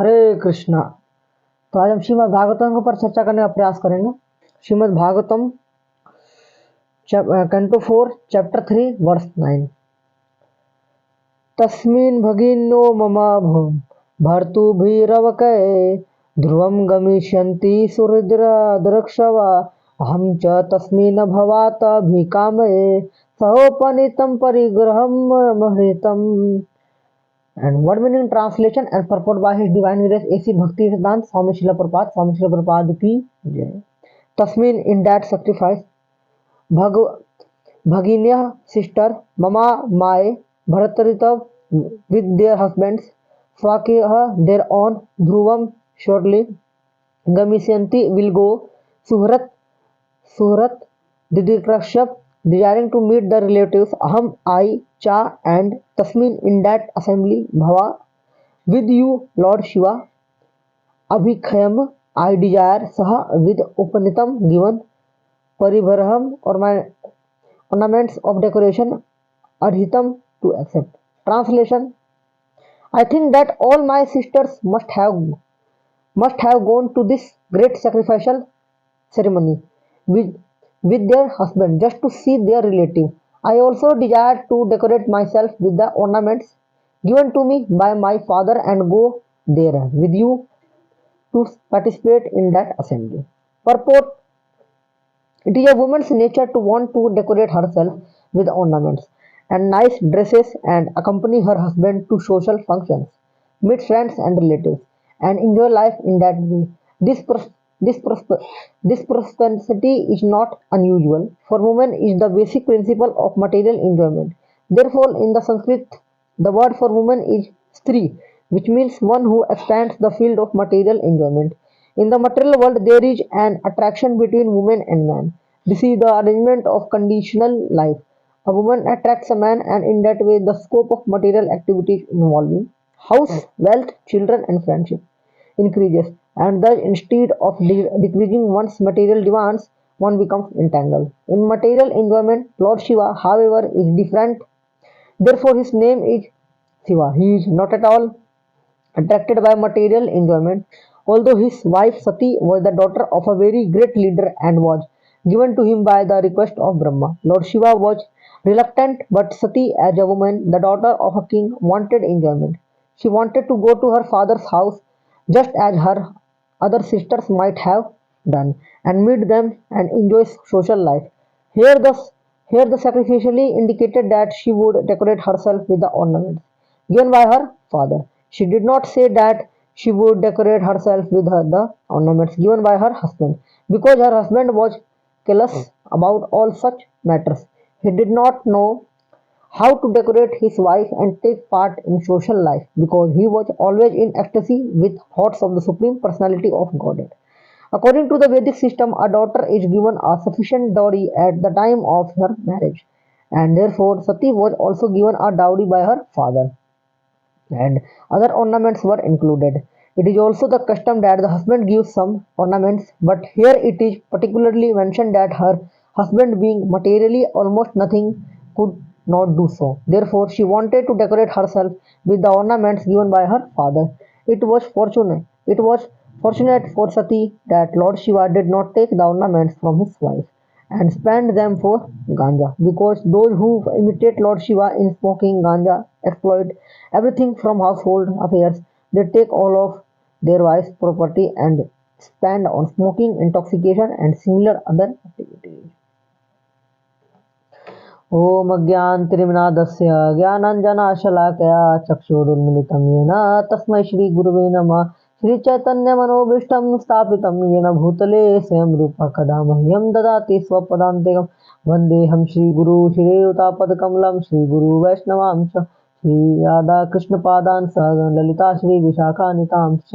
हरे कृष्णा। तो आज हम श्रीमद् भागवतम के ऊपर चर्चा करने का प्रयास करेंगे। Shrimad Bhagavatam canto 4 chapter 3 verse 9। तस्मिन् भगिन्यो मम भर्तुभिरवकै ध्रुवं गमिष्यन्ति सुहृद्रक्षवा अहं च तस्मिन् भवातभिकामये सहोपनीतं परिग्रहं महृतम्। And word meaning translation and purport by His Divine Grace A.C. Bhakti Siddhant Swami Srila Prabhupada की जय। Tasmin, in that sacrifice, Bhag Bhaginya sister, Mama my Bharatarita with their husbands, Swakya their own, Dhruvam shortly, Gamisyanti will go, Suhrat Didikrakshap desiring to meet the relatives, Aham I, Cha and Tasmin in that assembly, Bhava with you, Lord Shiva, Abhikhayam, I desire, Saha with Upanitam given, Paribharham ornaments of decoration, Arhitam to accept. Translation: I think that all my sisters must have gone to this great sacrificial ceremony with, with their husband just to see their relative. I also desire to decorate myself with the ornaments given to me by my father and go there with you to participate in that assembly. Purport: it is a woman's nature to want to decorate herself with ornaments and nice dresses and accompany her husband to social functions, meet friends and relatives, and enjoy life in that way. This, this, this propensity is not unusual, for women is the basic principle of material enjoyment. Therefore, in the Sanskrit, the word for woman is stri, which means one who expands the field of material enjoyment. In the material world, there is an attraction between woman and man. This is the arrangement of conditional life. A woman attracts a man, and in that way, the scope of material activities involving house, wealth, children, and friendship increases, and thus, instead of decreasing one's material demands, one becomes entangled. In material enjoyment, Lord Shiva, however, is different. Therefore, his name is Shiva. He is not at all attracted by material enjoyment, although his wife Sati was the daughter of a very great leader and was given to him by the request of Brahma. Lord Shiva was reluctant, but Sati, as a woman, the daughter of a king, wanted enjoyment. She wanted to go to her father's house just as her other sisters might have done, and meet them and enjoy social life. Here the, here the sacrificially indicated that she would decorate herself with the ornaments given by her father. She did not say that she would decorate herself with the ornaments given by her husband, because her husband was careless about all such matters. He did not know how to decorate his wife and take part in social life, because he was always in ecstasy with thoughts of the Supreme Personality of Godhead. According to the Vedic system, a daughter is given a sufficient dowry at the time of her marriage, and therefore Sati was also given a dowry by her father, and other ornaments were included. It is also the custom that the husband gives some ornaments, but here it is particularly mentioned that her husband, being materially almost nothing, could not do so. Therefore, she wanted to decorate herself with the ornaments given by her father. It was fortunate for Sati that Lord Shiva did not take the ornaments from his wife and spend them for ganja, because those who imitate Lord Shiva in smoking ganja exploit everything from household affairs. They take all of their wife's property and spend on smoking, intoxication, and similar other activities. ॐ अज्ञानतिमिरान्धस्य ज्ञानाञ्जनशलाकया चक्षुरुन्मिलितं येन तस्मै श्रीगुरुवे नमः। श्रीचैतन्यमनोभीष्टं स्थापितं येन भूतले स्वयं रूपः कदा मह्यं ददाति स्वपदान्तिकं। वन्देऽहं श्रीगुरू श्रीयुतापदकमलं श्रीगुरुवैष्णवांश श्रीराधाकृष्णपादान् सहगणललिता श्रीविशाखान्वितांश्च।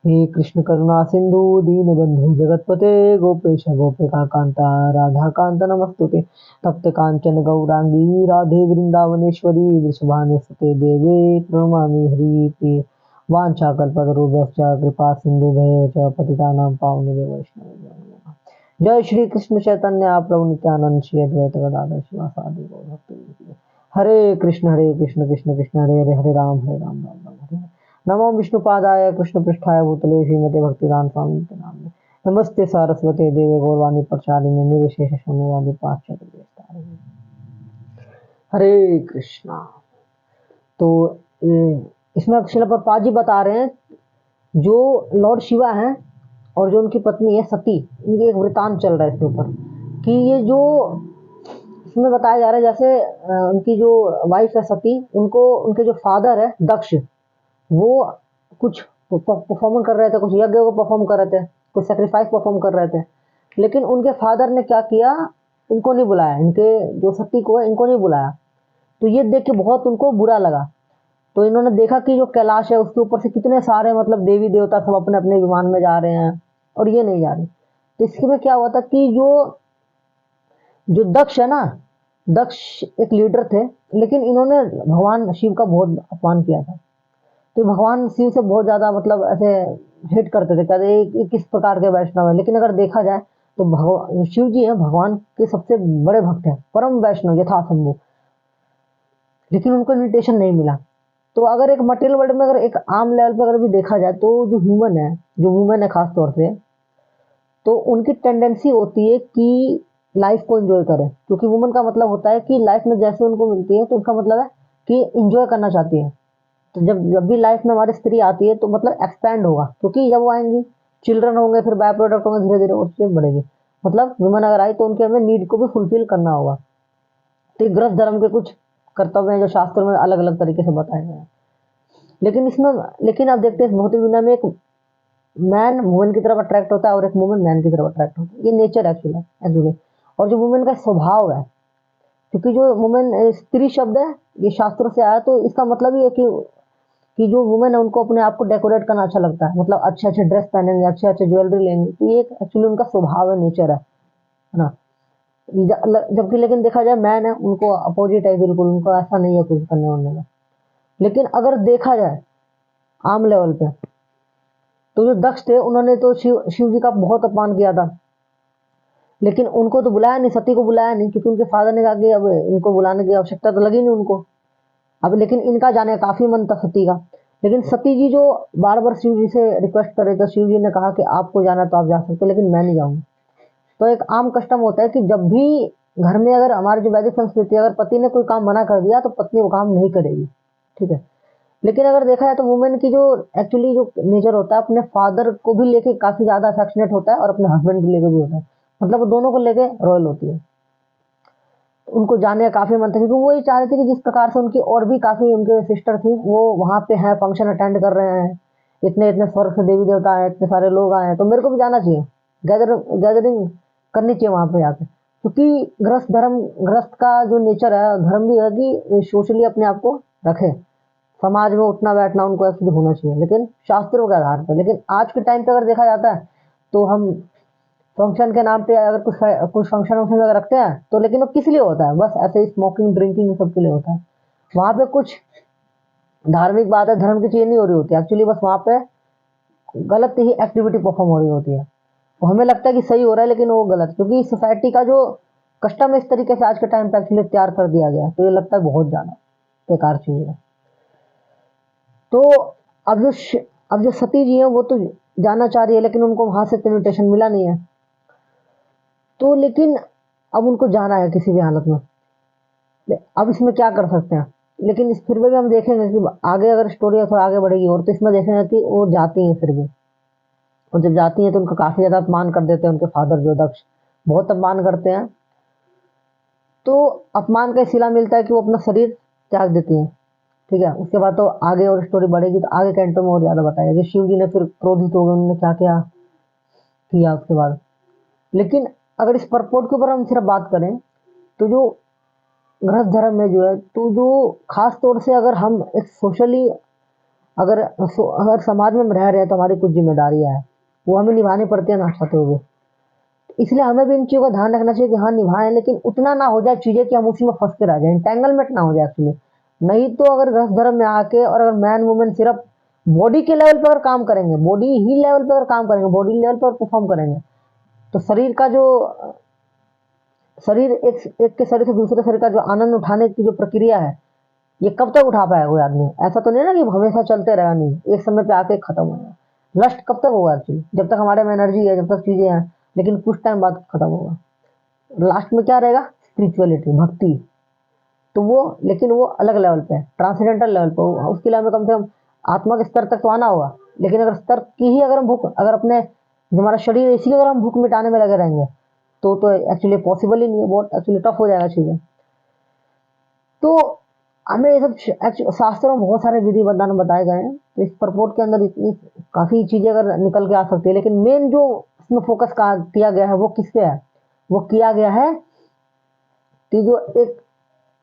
हे कृष्ण करुणा सिन्धु दीनबन्धु जगत्पते गोपेश गोपिकान्ता राधाकान्त नमस्तुते। तप्त कांचन गौरांगी राधे वृंदावनेश्वरी वृषभानुसुते देवे प्रणमामि हरिप्रिये। वाञ्छाकल्पतरुभ्यश्च कृपा सिन्धुभ्येव च पतितानां पावनेभ्यो वैष्णवेभ्यो नमो नमः। जय श्री कृष्ण चैतन्य प्रभु नित्यानंद श्री अद्वैत गदाधर शिवासादि गौरभक्तवृंद। हरे कृष्ण कृष्ण कृष्ण हरे हरे, हरे राम राम राम हरे हरे। नमो विष्णुपादाय कृष्णपृष्ठाय भूतले श्रीमते भक्तिवेदांत स्वामी नाम। नमस्ते सारस्वते देवे गौरवाणी प्रचारिणे निर्विशेष शून्यवादी पाश्चात्य देशतारिणे। हरे कृष्णा। तो इसमें शिला प्रभुपाद जी बता रहे हैं जो लॉर्ड शिवा हैं और जो उनकी पत्नी है सती, इनके एक वृतांत चल रहा है इसके ऊपर कि ये जो इसमें बताया जा रहा है जैसे उनकी जो वाइफ है सती, उनको उनके जो फादर है दक्ष, वो कुछ परफॉर्म कर रहे थे, कुछ यज्ञ को परफॉर्म कर रहे थे, कुछ सेक्रीफाइस परफॉर्म कर रहे थे, लेकिन उनके फादर ने क्या किया, इनको नहीं बुलाया, इनके जो सती को है इनको नहीं बुलाया। तो ये देख के बहुत उनको बुरा लगा। तो इन्होंने देखा कि जो कैलाश है उसके ऊपर से कितने सारे मतलब देवी देवता सब अपने अपने विमान में जा रहे हैं और ये नहीं जा रहे। तो इसके में क्या हुआ था कि जो जो दक्ष है ना, दक्ष एक लीडर थे, लेकिन इन्होंने भगवान शिव का बहुत अपमान किया था। तो भगवान शिव से बहुत ज्यादा मतलब ऐसे हेट करते थे, कहते ये किस प्रकार के वैष्णव है। लेकिन अगर देखा जाए तो भगवान शिव जी है भगवान के सबसे बड़े भक्त हैं, परम वैष्णव यथासंभव, लेकिन उनको इन्विटेशन नहीं मिला। तो अगर एक मटेरियल वर्ल्ड में अगर एक आम लेवल पर अगर भी देखा जाए तो जो ह्यूमन है, जो वुमेन है खास तौर से, तो उनकी टेंडेंसी होती है कि लाइफ को एंजॉय करें, क्योंकि वुमेन का मतलब होता है कि लाइफ में जैसे उनको मिलती है तो उसका मतलब है कि एंजॉय करना चाहती है। तो जब जब भी लाइफ में हमारी स्त्री आती है तो मतलब एक्सपैंड होगा, क्योंकि जब वो आएंगी चिल्ड्रन होंगे, फिर बाय प्रोडक्ट होंगे, धीरे धीरे और चीज बढ़ेगी। मतलब वुमेन अगर आई तो उनके हमें नीड को भी फुलफिल करना होगा। तो गृहस्थ धर्म के कुछ कर्तव्य हैं जो शास्त्रों में अलग अलग तरीके से बताए गए हैं। लेकिन इसमें लेकिन अब देखते हैं भौतिक दुनिया में एक मैन वुमेन की तरफ अट्रैक्ट होता है और एक वुमेन मैन की तरफ अट्रैक्ट होता है, ये नेचर एक्चुअली। और जो वुमेन का स्वभाव है, क्योंकि जो वुमेन स्त्री शब्द है ये शास्त्रों से आया, तो इसका मतलब ये है कि जो वुमेन है उनको अपने आप को डेकोरेट करना अच्छा लगता है, मतलब अच्छे अच्छे ड्रेस पहनेंगे, अच्छे अच्छे ज्वेलरी लेंगे, तो ये एक्चुअली उनका स्वभाव है, नेचर है ना। जबकि लेकिन देखा जाए मैन है उनको अपोजिट है, बिल्कुल उनको ऐसा नहीं है कुछ करने वरने का। लेकिन अगर देखा जाए आम लेवल पे, तो जो दक्ष थे उन्होंने तो शिव जी का बहुत अपमान किया था, लेकिन उनको तो बुलाया नहीं, सती को बुलाया नहीं, क्योंकि उनके फादर ने कहा कि अब इनको बुलाने की आवश्यकता तो लगी नहीं उनको। अब लेकिन इनका जाने का काफी मन था सती का, लेकिन सती जी जो बार बार शिव जी से रिक्वेस्ट कर रहे थे, शिव जी ने कहा कि आपको जाना तो आप जा सकते हो, लेकिन मैं नहीं जाऊंगा। तो एक आम कस्टम होता है कि जब भी घर में अगर हमारी जो वैदिक संस्कृति है, अगर पति ने कोई काम मना कर दिया तो पत्नी वो काम नहीं करेगी, ठीक है। लेकिन अगर देखा जाए तो वुमेन की जो एक्चुअली जो नेचर होता है अपने फादर को भी लेके काफी ज्यादा अफेक्शनेट होता है और अपने हस्बैंड को लेके भी होता है, मतलब वो दोनों को लेके रॉयल होती है। उनको जाने का काफी मन था, क्योंकि वो ये चाह रही थी कि जिस प्रकार से उनकी और भी काफी उनके सिस्टर थी वो वहां पे हैं, फंक्शन अटेंड कर रहे हैं, इतने इतने स्वर्ग से देवी देवता आए, इतने सारे लोग आए हैं, तो मेरे को भी जाना चाहिए, गैदरिंग करनी चाहिए वहां पे जाके। क्योंकि गृहस्थ का जो नेचर है, धर्म भी है कि सोशली अपने आप को रखे, समाज में उठना बैठना उनको एक्चुअली होना चाहिए, लेकिन शास्त्रों के आधार पर। लेकिन आज के टाइम पे अगर देखा जाता है तो हम फंक्शन के नाम पे अगर कुछ फंक्शन वंक्शन अगर रखते हैं तो, लेकिन वो किस लिए होता है, बस ऐसे ही स्मोकिंग ड्रिंकिंग सबके लिए होता है। वहां पे कुछ धार्मिक बात है, धर्म की चीजें नहीं हो रही होती एक्चुअली, बस वहां पे गलत ही एक्टिविटी परफॉर्म हो रही होती है। वो हमें लगता है कि सही हो रहा है लेकिन वो गलत, क्योंकि सोसाइटी का जो कस्टम इस तरीके से आज के टाइम पे एक्चुअली तैयार कर दिया गया है, तो ये लगता है बहुत ज्यादा बेकार चीज है। तो अब जो अब जो सती जी है वो तो जाना चाह रही है, लेकिन उनको वहां से इन्विटेशन मिला नहीं है, तो लेकिन अब उनको जाना है किसी भी हालत में। अब इसमें क्या कर सकते हैं, लेकिन इस फिर भी हम देखेंगे कि आगे अगर स्टोरी थोड़ा आगे बढ़ेगी और, तो इसमें देखेंगे कि वो जाती हैं फिर भी। और जब जाती हैं तो उनका काफी ज्यादा अपमान कर देते हैं, उनके फादर जो दक्ष बहुत अपमान करते हैं। तो अपमान का सिला मिलता है कि वो अपना शरीर त्याग देती हैं, ठीक है। उसके बाद तो आगे और स्टोरी बढ़ेगी तो आगे कैंटो में और ज्यादा बताएगा कि शिव जी ने फिर क्रोधित हो गए, उन्होंने क्या क्या किया उसके बाद। लेकिन अगर इस परपोर्ट के ऊपर हम सिर्फ बात करें तो जो गृहस्थ धर्म में जो है, तो जो खास तौर से अगर हम एक सोशली अगर समाज में हम रह रहे हैं तो हमारी कुछ जिम्मेदारियां हैं, वो हमें निभानी पड़ती है ना चाहते हुए। इसलिए हमें भी इन चीजों का ध्यान रखना चाहिए कि हाँ निभाएं, लेकिन उतना ना हो जाए चीजें कि हम उसी में फंस के रह जाए, इंटेंगलमेंट ना हो जाए एक्चुअली। नहीं तो अगर गृहस्थ धर्म में आके और अगर मैन वुमेन सिर्फ बॉडी के लेवल पर अगर काम करेंगे, बॉडी ही लेवल पर अगर काम करेंगे, बॉडी लेवल पर परफॉर्म करेंगे, तो शरीर का जो शरीर एक एक के शरीर से दूसरे शरीर का जो आनंद उठाने की जो प्रक्रिया है, ये कब तक उठा पाएगा कोई आदमी? ऐसा तो नहीं ना कि हमेशा चलते रहेगा, नहीं, एक समय पे आके खत्म हो जाएगा। लस्ट कब तक होगा एक्चुअली? जब तक हमारे में एनर्जी है, जब तक चीजें हैं, लेकिन कुछ टाइम बाद खत्म होगा। लास्ट में क्या रहेगा? स्पिरिचुअलिटी, भक्ति। तो वो, लेकिन वो अलग लेवल पे है, ट्रांसेंडेंटल लेवल पे। उसके लिए हमें कम से कम आत्मा के स्तर तक तो आना होगा। लेकिन अगर स्तर की ही अगर हम भूख, अगर अपने जो हमारा शरीर है, इसी की अगर हम भूख मिटाने में लगे रहेंगे, तो एक्चुअली पॉसिबल ही नहीं है, बहुत एक्चुअली टफ हो जाएगा चीजें। तो हमें ये सब शास्त्रों में बहुत सारे विधि विधान बताए गए हैं। तो इस परपोर्ट के अंदर इतनी काफी चीजें अगर निकल के आ सकती है, लेकिन मेन जो इसमें फोकस किया गया है वो किस पे है? वो किया गया है कि जो एक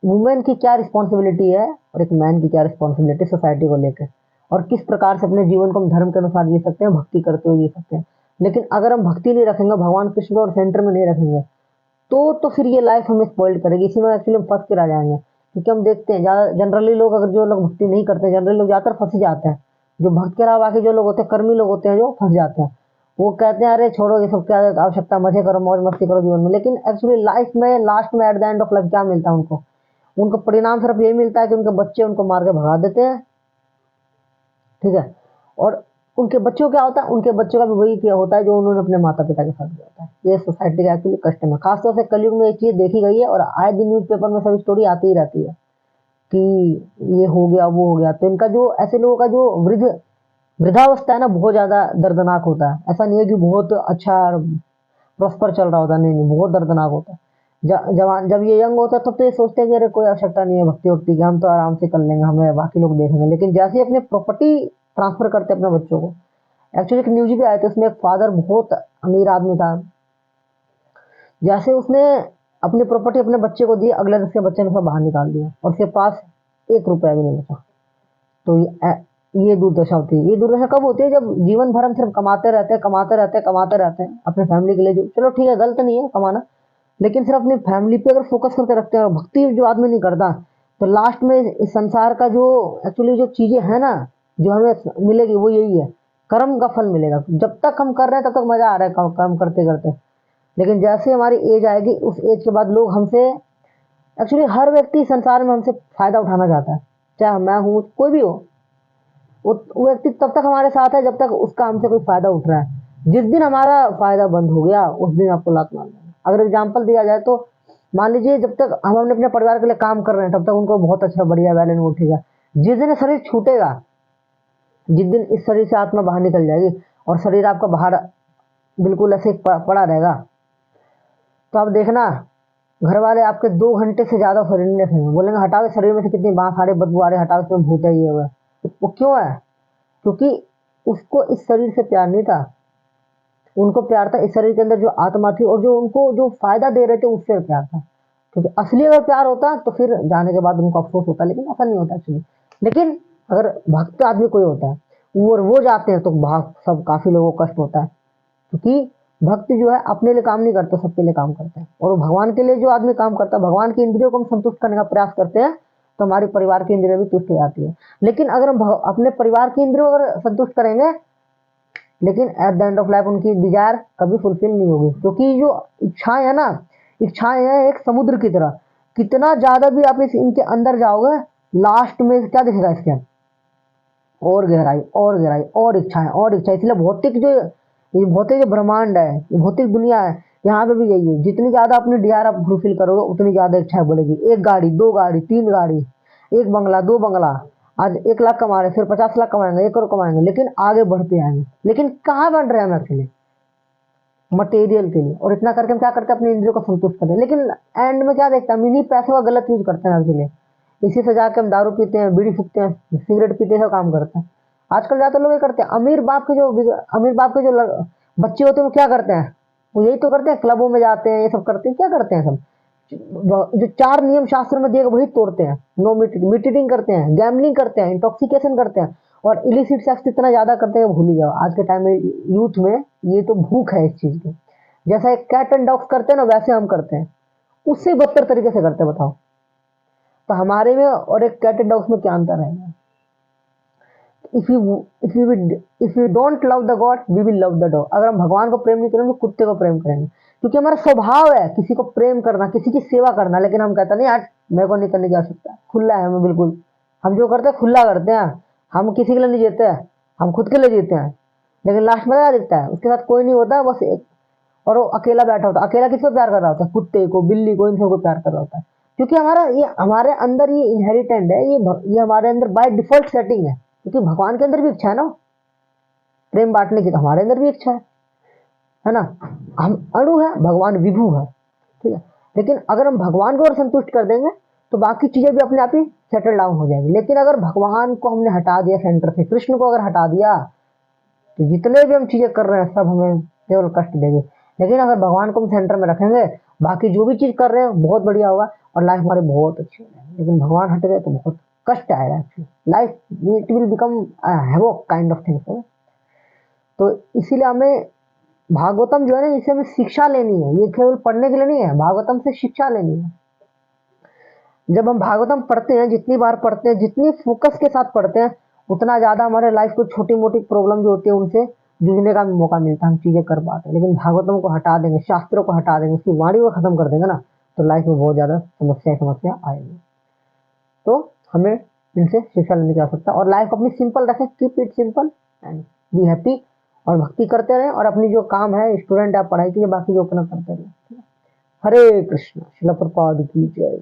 वुमेन की क्या रिस्पॉन्सिबिलिटी है और एक मैन की क्या रिस्पॉन्सिबिलिटी सोसाइटी को लेकर, और किस प्रकार से अपने जीवन को हम धर्म के अनुसार जी सकते हैं, भक्ति करते हुए जी सकते हैं। लेकिन अगर हम भक्ति नहीं रखेंगे, भगवान कृष्ण को और सेंटर में नहीं रखेंगे, तो फिर ये लाइफ हमें स्पॉइल करेगी। इसी में एक्चुअली हम फंस के रह जाएंगे। क्योंकि हम देखते हैं ज्यादा जनरली लोग, अगर जो लोग भक्ति नहीं करते, जनरली लोग ज्यादातर फंस ही जाते हैं। जो भक्त के अलावा बाकी जो लोग होते हैं, कर्मी लोग होते हैं, जो फंस जाते हैं। वो कहते हैं अरे छोड़ो ये सब, क्या आवश्यकता, मजे करो, मौज मस्ती करो जीवन में। लेकिन एक्चुअली लाइफ में लास्ट में at the end of life क्या मिलता है उनको? उनको परिणाम सिर्फ ये मिलता है कि उनके बच्चे उनको मार के भगा देते हैं। ठीक है। और उनके बच्चों क्या होता है? उनके बच्चों का भी वही किया होता है जो उन्होंने अपने माता पिता के साथ किया होता है। ये सोसाइटी का एक्चुअली कस्टम है। खासतौर से कलयुग में एक चीज देखी गई है, और आए दिन न्यूज़पेपर में सब स्टोरी आती ही रहती है कि ये हो गया वो हो गया। तो इनका जो, ऐसे लोगों का जो वृद्धावस्था है ना, बहुत ज्यादा दर्दनाक होता है। ऐसा नहीं है कि बहुत अच्छा प्रॉस्पर चल रहा होता, नहीं नहीं, बहुत दर्दनाक होता है। जवान जब ये यंग होता है तब तो ये सोचते हैं कि अरे कोई आवश्यकता नहीं है भक्ति वक्ति की, हम तो आराम से कर लेंगे, हमें बाकी लोग देखेंगे। लेकिन जैसे ही अपने प्रॉपर्टी ट्रांसफर करते हैं अपने बच्चों को, एक्चुअली एक न्यूज भी आया था, उसमें एक फादर, बहुत अमीर आदमी था, जैसे उसने अपनी प्रॉपर्टी अपने बच्चे को दी, अगले दिन उसके बच्चे ने सब बाहर निकाल दिया और उसके पास 1 रुपया भी नहीं बचा। तो ये दुर्दशा होती है। ये दुर्दशा कब होती है? जब जीवन भर हम सिर्फ कमाते रहते हैं, कमाते रहते हैं, कमाते रहते हैं अपने फैमिली के लिए। जो चलो ठीक है, गलत नहीं है कमाना, लेकिन सिर्फ अपनी फैमिली पे अगर फोकस करके रखते हैं और भक्ति जो आदमी नहीं करता, तो लास्ट में इस संसार का जो एक्चुअली जो चीजें है ना, जो हमें मिलेगी वो यही है, कर्म का फल मिलेगा। जब तक हम कर रहे हैं तब तक मजा आ रहा है काम करते करते। लेकिन जैसे हमारी एज आएगी, उस एज के बाद लोग हमसे, एक्चुअली हर व्यक्ति संसार में हमसे फायदा उठाना चाहता है, चाहे मैं हूँ, कोई भी हो। वो व्यक्ति तब तक हमारे साथ है जब तक उसका हमसे कोई फायदा उठ रहा है। जिस दिन हमारा फायदा बंद हो गया, उस दिन आपको लात मार देंगे। अगर एग्जाम्पल दिया जाए तो मान लीजिए, जब तक हम अपने परिवार के लिए काम कर रहे हैं, तब तक उनको बहुत अच्छा बढ़िया वेल एंड गुड, ठीक है। जिस दिन शरीर छूटेगा, जिस दिन इस शरीर से आत्मा बाहर निकल जाएगी और शरीर आपका बाहर बिल्कुल ऐसे पड़ा रहेगा, तो आप देखना, घर वाले आपके 2 घंटे से ज्यादा शरीर नहीं रखेंगे, बोलेंगे हटाओ इस शरीर में से कितनी बांस सारे बदबू आ रहे, हटाओ इसमें भूत है, ये हुआ। तो वो क्यों है? क्योंकि उसको इस शरीर से प्यार नहीं था, उनको प्यार था इस शरीर के अंदर जो आत्मा थी, और जो उनको जो फायदा दे रहे थे उससे प्यार था। क्योंकि असली अगर प्यार होता तो फिर जाने के बाद उनको अफसोस होता, लेकिन ऐसा नहीं होता एक्चुअली। लेकिन अगर भक्त आदमी कोई होता है, वो जाते हैं, तो भाग सब काफी लोगों को कष्ट होता है। क्योंकि भक्त जो है अपने लिए काम नहीं करता, सबके लिए काम करता है। और वो भगवान के लिए जो आदमी काम करता है, भगवान की इंद्रियों को हम संतुष्ट करने का प्रयास करते हैं, तो हमारे परिवार की इंद्रिया भी तुष्ट हो जाती है। लेकिन अगर हम अपने परिवार की इंद्रियों को अगर संतुष्ट करेंगे, लेकिन at the end of life उनकी डिजायर कभी फुलफिल नहीं होगी। क्योंकि जो इच्छाएं है ना, इच्छाएं हैं एक समुद्र की तरह, कितना ज्यादा भी आप इनके अंदर जाओगे, लास्ट में क्या दिखेगा इसके? और गहराई और गहराई और इच्छाएं और इच्छा। इसलिए भौतिक जो, ये भौतिक जो ब्रह्मांड है, ये भौतिक दुनिया है, यहाँ पे भी यही है। जितनी ज्यादा अपनी डिजायर आप फुलफिल करोगे, उतनी ज्यादा इच्छाएं बढ़ेगी। 1 गाड़ी, 2 गाड़ी, 3 गाड़ी, 1 बंगला, 2 बंगला। आज 1 लाख कमा रहे, फिर 50 लाख कमाएंगे, 1 करोड़ कमाएंगे, लेकिन आगे बढ़ते आएंगे। लेकिन कहाँ बढ़ रहे हैं हम एक्चुअली? मटेरियल के लिए। और इतना करके हम क्या करते हैं? अपने इंद्रियों को संतुष्ट करते हैं। लेकिन एंड में क्या देखते हैं? हम इन्हीं पैसों का गलत यूज करते हैं एक्चुअली। इसी से जाके हम दारू पीते हैं, बीड़ी फूकते हैं, सिगरेट पीते हैं, सब काम करते हैं। आजकल ज्यादा लोग ये करते हैं। अमीर बाप के जो बच्चे होते हैं, वो क्या करते हैं? वो यही तो करते हैं, क्लबों में जाते हैं, ये सब करते हैं। क्या करते हैं सब? जो 4 नियम शास्त्र में दिए वही तोड़ते हैं। नो मीटिंग करते हैं, गैमलिंग करते हैं, इंटॉक्सिकेशन करते हैं, और इलिसिट सेक्स इतना ज्यादा करते हैं, भूल ही जाओ। आज के टाइम में यूथ में ये तो भूख है इस चीज की। जैसा एक कैट एंड डॉग्स करते हैं ना, वैसे हम करते हैं, उससे बदतर तरीके से करते हैं। बताओ, तो हमारे में और एक कैट एंड डॉग्स में क्या अंतर है? If you don't love the god, we will love the dog. अगर हम भगवान को प्रेम नहीं करेंगे, तो कुत्ते को प्रेम करेंगे। क्योंकि हमारा स्वभाव है किसी को प्रेम करना, किसी की सेवा करना, लेकिन हम कहते नहीं यार मेरे को नहीं करने की आवश्यकता, खुला है हमें बिल्कुल, हम जो करते हैं खुला करते हैं, हम किसी के लिए नहीं जीते हैं, हम खुद के लिए जीते हैं। लेकिन लास्ट में क्या दिखता है, उसके साथ कोई नहीं होता, बस एक, और वो अकेला बैठा होता है। अकेला किसको प्यार कर रहा होता है? कुत्ते को, बिल्ली को, इन सबको प्यार कर रहा होता है। क्योंकि हमारा ये हमारे अंदर ये इनहेरिटेंट है, ये हमारे अंदर बाय डिफॉल्ट सेटिंग है। क्योंकि भगवान के अंदर भी इच्छा है ना प्रेम बांटने की, तो हमारे अंदर भी इच्छा है ना। हम अणु है, भगवान विभू है, ठीक है। लेकिन अगर हम भगवान को और संतुष्ट कर देंगे तो बाकी चीजें भी अपने आप ही सेटल डाउन हो जाएंगी। लेकिन अगर भगवान को हमने हटा दिया सेंटर से, कृष्ण को अगर हटा दिया, तो जितने भी हम चीजें कर रहे हैं सब हमें केवल कष्ट देंगे। लेकिन अगर भगवान को हम सेंटर में रखेंगे, बाकी जो भी चीज कर रहे हैं बहुत बढ़िया होगा और लाइफ हमारी बहुत अच्छी हो जाएगी। लेकिन भगवान हट गए तो बहुत कष्ट आएगा actually, life it will become havoc kind of things. तो इसीलिए हमें भागवतम जो है ना, इसे हमें शिक्षा लेनी है, ये केवल पढ़ने के लिए नहीं है, भागवतम से शिक्षा लेनी है। जब हम भागवतम पढ़ते हैं, जितनी बार पढ़ते हैं, जितनी फोकस के साथ पढ़ते हैं, उतना ज्यादा हमारे लाइफ को छोटी मोटी प्रॉब्लम जो होती है उनसे जूझने का भी मौका मिलता है, हम चीजें कर पाते हैं। लेकिन भागवतम को हटा देंगे, शास्त्रों को हटा देंगे, उसकी वाणी को खत्म कर देंगे ना, तो लाइफ में बहुत ज्यादा समस्या आएगी। तो हमें इनसे शिक्षा लेने की आवश्यकता, और लाइफ अपनी सिंपल रखें, keep it simple and be happy, और भक्ति करते रहें, और अपनी जो काम है, स्टूडेंट आप पढ़ाई कीजिए, बाकी जो अपना करते रहें। हरे कृष्ण। शिला प्रपाद की जय।